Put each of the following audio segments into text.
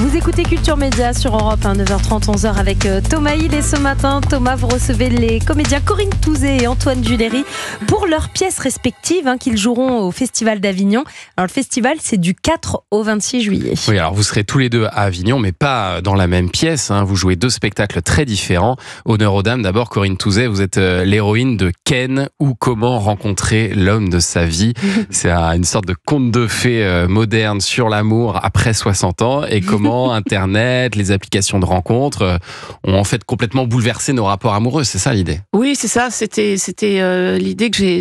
Vous écoutez Culture Média sur Europe 1, 9h30, 11h avec Thomas Hill. Et ce matin, Thomas, vous recevez les comédiens Corinne Touzé et Antoine Duléry pour leurs pièces respectives qu'ils joueront au Festival d'Avignon. Alors le festival, c'est du 4 au 26 juillet. Oui, alors vous serez tous les deux à Avignon, mais pas dans la même pièce. Vous jouez deux spectacles très différents. Honneur aux dames. D'abord, Corinne Touzé, vous êtes l'héroïne de Ken, ou comment rencontrer l'homme de sa vie. C'est une sorte de conte de fées moderne sur l'amour après 60 ans et comment Internet, les applications de rencontres ont en fait complètement bouleversé nos rapports amoureux. C'est ça l'idée? Oui, c'est ça. C'était l'idée que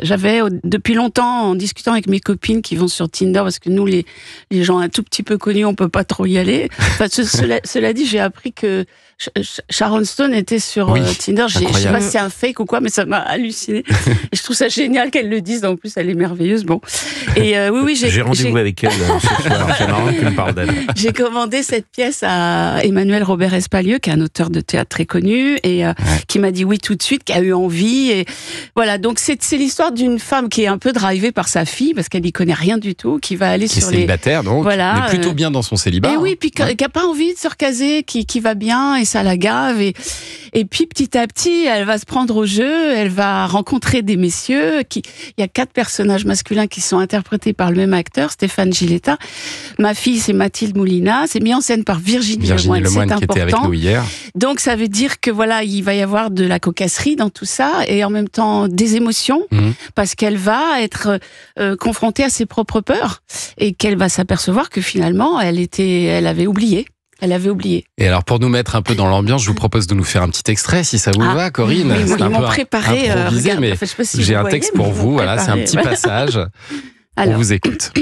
j'avais depuis longtemps en discutant avec mes copines qui vont sur Tinder, parce que nous, les gens un tout petit peu connus, on peut pas trop y aller. Enfin, cela dit, j'ai appris que Sharon Stone était sur Tinder. Je sais pas si c'est un fake ou quoi, mais ça m'a halluciné. Et je trouve ça génial qu'elle le dise. En plus, elle est merveilleuse. Bon. Et oui, j'ai rendez-vous avec elle ce soir. C'est marrant que tu me parles d'elle. J'ai commandé cette pièce à Emmanuel Robert Espalieu, qui est un auteur de théâtre très connu, et qui m'a dit oui tout de suite, qui a eu envie. Et voilà. Donc c'est l'histoire d'une femme qui est un peu drivée par sa fille, parce qu'elle n'y connaît rien du tout, qui va aller qui sur est célibataire, donc, mais plutôt bien dans son célibat. Et oui, puis qui a pas envie de se recaser, qui va bien, et ça la gave. Et puis petit à petit, elle va se prendre au jeu, elle va rencontrer des messieurs. Il y a 4 personnages masculins qui sont interprétés par le même acteur, Stéphane Giletta. Ma fille, c'est Mathilde Moulina. C'est mis en scène par Virginie Lemoine, qui important. était avec nous hier. Donc ça veut dire que voilà, il va y avoir de la cocasserie dans tout ça, et en même temps des émotions, parce qu'elle va être confrontée à ses propres peurs, et qu'elle va s'apercevoir que finalement, elle avait oublié. Elle avait oublié. Et alors, pour nous mettre un peu dans l'ambiance, je vous propose de nous faire un petit extrait, si ça vous va, Corinne. Oui, c'est ils m'ont préparé. Improvisé, mais je sais pas si j'ai vous un texte voyez, pour vous. Voilà, c'est un petit passage. Alors, on vous écoute.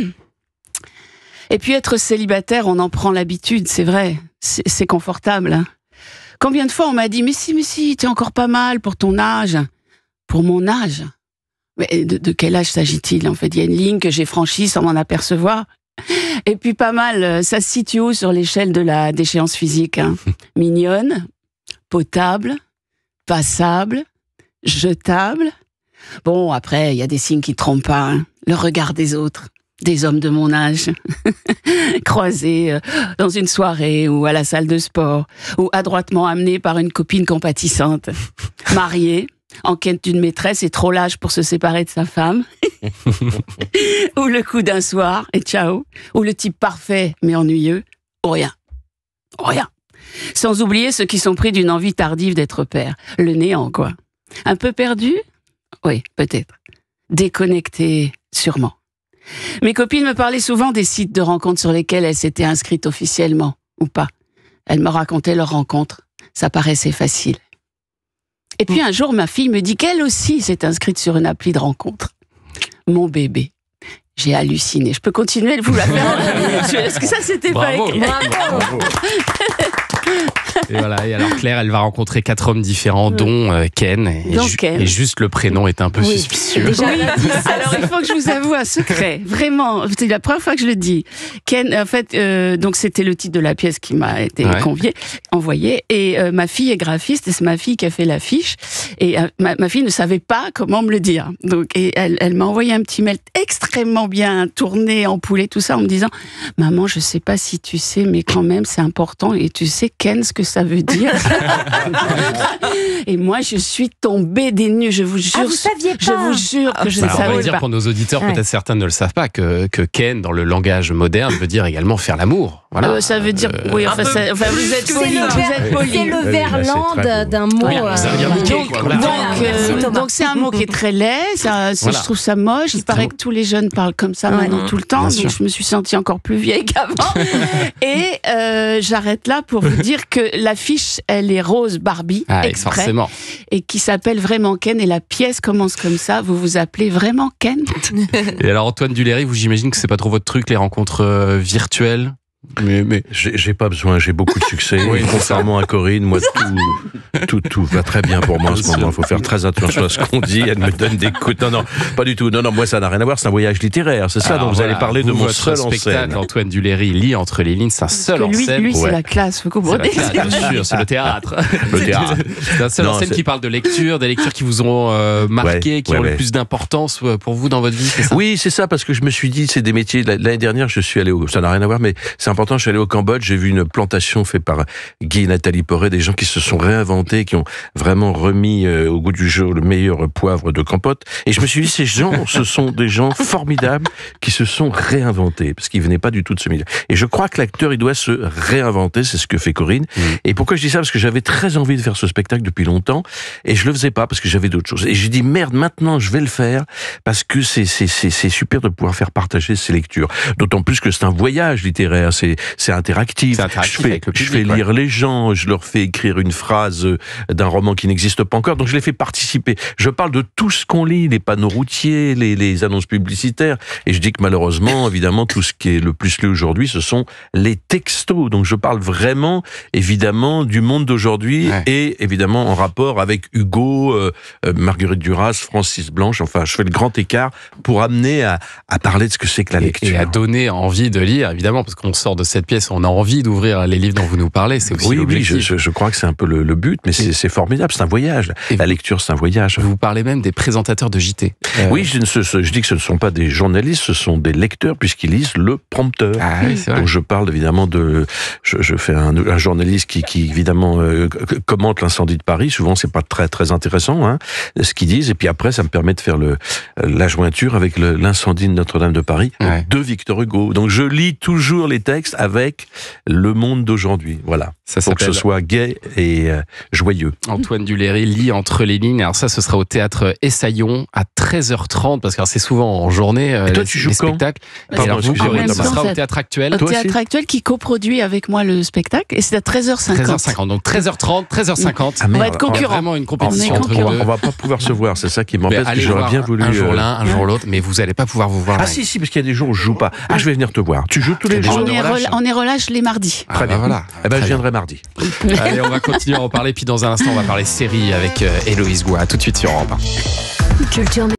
Et puis être célibataire, on en prend l'habitude, c'est vrai. C'est confortable. Hein. Combien de fois on m'a dit mais si, t'es encore pas mal pour ton âge. Pour mon âge. Mais de quel âge s'agit-il? En fait, il y a une ligne que j'ai franchie sans m'en apercevoir. Et puis pas mal, ça se situe où sur l'échelle de la déchéance physique? Mignonne, potable, passable, jetable. Bon, après, il y a des signes qui ne trompent pas. Le regard des autres, des hommes de mon âge, croisés dans une soirée ou à la salle de sport, ou adroitement amenés par une copine compatissante, mariée, en quête d'une maîtresse et trop lâche pour se séparer de sa femme, ou le coup d'un soir et ciao, ou le type parfait mais ennuyeux, ou rien. Sans oublier ceux qui sont pris d'une envie tardive d'être père, le néant quoi. Un peu perdu? Oui, peut-être. Déconnecté, sûrement. Mes copines me parlaient souvent des sites de rencontres sur lesquels elles s'étaient inscrites officiellement, ou pas. Elles me racontaient leurs rencontres, ça paraissait facile. Et puis un jour, ma fille me dit qu'elle aussi s'est inscrite sur une appli de rencontre. Mon bébé. J'ai halluciné. Je peux continuer de vous la faire? Est-ce que ça, c'était pas écrit? Bravo. Et voilà. Et alors Claire, elle va rencontrer 4 hommes différents, dont Ken. Et juste le prénom est un peu suspicieux. Alors il faut que je vous avoue un secret. Vraiment, c'est la première fois que je le dis. Ken, en fait, donc c'était le titre de la pièce qui m'a été envoyée. Et ma fille est graphiste, et c'est ma fille qui a fait l'affiche. Et ma fille ne savait pas comment me le dire. Donc, et elle m'a envoyé un petit mail extrêmement bien tourné, empoulé, tout ça, en me disant « Maman, je sais pas si tu sais, mais quand même, c'est important. Et tu sais, Ken, ce que ça veut dire ?» Et moi, je suis tombée des nues. Je vous jure, vous saviez pas? Je vous jure que je ne savais pas. On va dire pour nos auditeurs, peut-être certains ne le savent pas, que Ken, dans le langage moderne, veut dire également faire l'amour. Voilà. Ça veut dire... Oui, enfin, vous êtes poli. C'est le verlan d'un mot. Ça veut dire bouquet, quoi. Donc c'est un mot qui est très laid. Je trouve ça moche. Il paraît que tous les jeunes parlent comme ça maintenant tout le temps. Donc je me suis sentie encore plus vieille qu'avant. Et j'arrête là pour vous dire que l'affiche, elle est rose Barbie, exprès, forcément. et qui s'appelle vraiment Ken. Et la pièce commence comme ça. Vous vous appelez vraiment Ken? Et alors Antoine Duléry, vous, j'imagine que c'est pas trop votre truc, les rencontres virtuelles? Mais j'ai pas besoin, j'ai beaucoup de succès. Contrairement à Corinne, moi tout va très bien pour moi en ce moment. Il faut faire très attention à ce qu'on dit. Elle me donne des coups. Non, pas du tout. Non, moi ça n'a rien à voir. C'est un voyage littéraire. C'est ça dont vous allez parler de mon seul en scène. Antoine Duléry lit entre les lignes. C'est un seul en scène. Lui, c'est la classe. Vous comprenez? Bien sûr, c'est le théâtre. C'est un seul en scène qui parle de lecture, des lectures qui vous ont marqué, qui ont le plus d'importance pour vous dans votre vie. C'est ça? Oui, c'est ça, parce que je me suis dit, c'est des métiers. L'année dernière, je suis allé ça n'a rien à voir, mais c'est important. Je suis allé au Cambodge, j'ai vu une plantation faite par Guy et Nathalie Poré, des gens qui se sont réinventés, qui ont vraiment remis au goût du jour le meilleur poivre de Campote. Et je me suis dit, ces gens, ce sont des gens formidables qui se sont réinventés, parce qu'ils venaient pas du tout de ce milieu. Et je crois que l'acteur, il doit se réinventer, c'est ce que fait Corinne. Et pourquoi je dis ça? Parce que j'avais très envie de faire ce spectacle depuis longtemps, et je le faisais pas parce que j'avais d'autres choses. Et j'ai dit, merde, maintenant je vais le faire, parce que c'est super de pouvoir faire partager ces lectures. D'autant plus que c'est un voyage littéraire, c'est interactif. Je fais lire les gens, je leur fais écrire une phrase d'un roman qui n'existe pas encore, donc je les fais participer. Je parle de tout ce qu'on lit, les panneaux routiers, les annonces publicitaires, et je dis que malheureusement, évidemment, tout ce qui est le plus lu aujourd'hui, ce sont les textos. Donc je parle vraiment, évidemment, du monde d'aujourd'hui, et évidemment en rapport avec Hugo, Marguerite Duras, Francis Blanche, enfin je fais le grand écart pour amener à parler de ce que c'est que la lecture. Et à donner envie de lire, évidemment, parce qu'on sort de cette pièce, on a envie d'ouvrir les livres dont vous nous parlez, c'est aussi l'objectif. Oui, je crois que c'est un peu le but, mais c'est formidable, c'est un voyage. La lecture, c'est un voyage. Vous parlez même des présentateurs de JT. Oui, je dis que ce ne sont pas des journalistes, ce sont des lecteurs, puisqu'ils lisent le prompteur. Ah, oui, c'est vrai. Donc je parle évidemment je fais un journaliste qui évidemment commente l'incendie de Paris. Souvent, c'est pas très très intéressant, hein, ce qu'ils disent. Et puis après, ça me permet de faire la jointure avec l'incendie de Notre-Dame de Paris de Victor Hugo. Donc je lis toujours les textes avec le monde d'aujourd'hui. Voilà. Ça pour que ce soit gai et joyeux. Antoine Duléry lit entre les lignes. Alors ça, ce sera au théâtre Essaillon à 13h30, parce que c'est souvent en journée et toi, tu joues les spectacles. Pardon, ce sera au théâtre actuel. Au théâtre actuel qui coproduit avec moi le spectacle, et c'est à 13h50. 13h50, donc 13h30, 13h50. On va être concurrents. Vraiment une compétition entre vous deux. On va pas pouvoir se voir, c'est ça qui m'embête, parce que j'aurais bien voulu... Un jour l'un, un jour l'autre, mais vous n'allez pas pouvoir vous voir. Ah si, parce qu'il y a des jours où je joue pas. Ah, je vais venir te voir. Tu joues tous les jours? On est relâche les mardis. Très bien, voilà. Eh ben, je viendrai mardi. Allez, on va continuer à en parler, puis dans un instant, on va parler série avec Héloïse Goua. À tout de suite sur Europe 1.